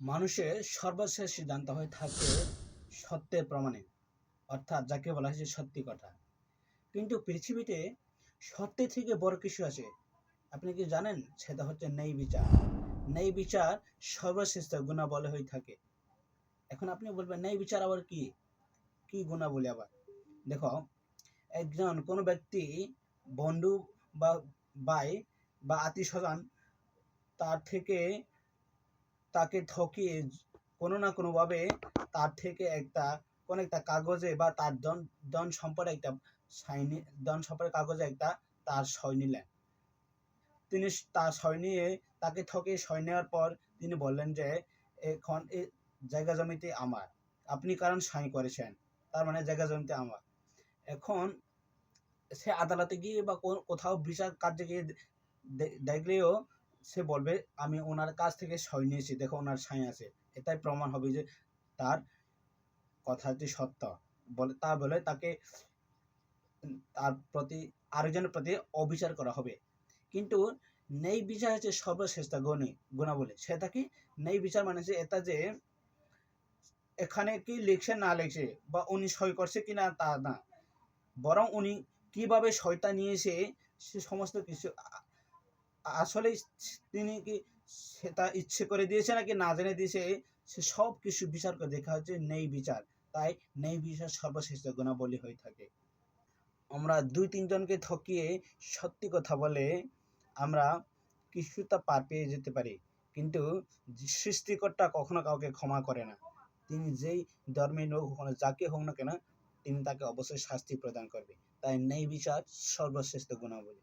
মানুষের সর্বশেষ সিদ্ধান্ত হয়ে থাকে সত্যের প্রমাণে, অর্থাৎ যাকে বলা হয়েছে সত্যি কথা। কিন্তু পৃথিবীতে সত্যের থেকে বড় কিছু আছে, আপনি কি জানেন? সেটা হচ্ছে ন্যায় বিচার। ন্যায় বিচার সর্বশ্রেষ্ঠ গুণাবলী হয়ে থাকে। এখন আপনি বলবেন ন্যায় বিচার আবার কি? কি গুণাবলী আবার? দেখো, একজন কোনো ব্যক্তি, বন্ধু বা ভাই বা আত্মীয় স্বজন তার থেকে তাকে ঠকিয়ে কোনো না কোনোভাবে তার থেকে কোনো একটা কাগজে বা তার ধন সম্পদের একটা ধন সম্পদের কাগজে তার সই নিলেন। তিনি তার সই নিয়ে তাকে ঠকিয়ে সই নেওয়ার পর তিনি বললেন যে এখন এই জায়গা জমিতে আমার, আপনি কারণ সই করেছেন, তার মানে জায়গা জমিতে আমার। এখন সে আদালতে গিয়ে বা কোথাও বিচার কার্যে গিয়ে দেখলেও সে বলবে আমি ওনার কাছ থেকে সই নিয়েছি, দেখো ওনার সাই আছে, এটাই প্রমাণ হবে যে তার কথাটি সত্য। বলে তাকে তার প্রতি আরেকজনের প্রতি অবিচার করা হবে। কিন্তু ন্যায় বিচার হচ্ছে সর্বশ্রেষ্ঠ গুণাবলী। সেটা কি? ন্যায় বিচার মানে যে এটা যে এখানে কি লিখছে না লিখছে বা উনি সই করছে কিনা তা না, বরং উনি কিভাবে সইটা নিয়েছে সে সমস্ত কিছু, আসলে তিনি কি সেটা ইচ্ছে করে দিয়েছে নাকি না জেনে দিয়েছে, সে সব কিছু বিচার করে দেখা হচ্ছে ন্যায় বিচার। তাই ন্যায় বিচার সর্বশ্রেষ্ঠ গুণাবলী হয়ে থাকে। আমরা দুই তিনজনকে ঠকিয়ে সত্যি কথা বলে আমরা কিছুটা পার পেয়ে যেতে পারি, কিন্তু সৃষ্টিকর্তা কখনো কাউকে ক্ষমা করে না। তিনি যেই ধর্মের হোক, যাকে হোক না কেন, তিনি তাকে অবশ্যই শাস্তি প্রদান করবে। তাই ন্যায় বিচার সর্বশ্রেষ্ঠ গুণাবলী।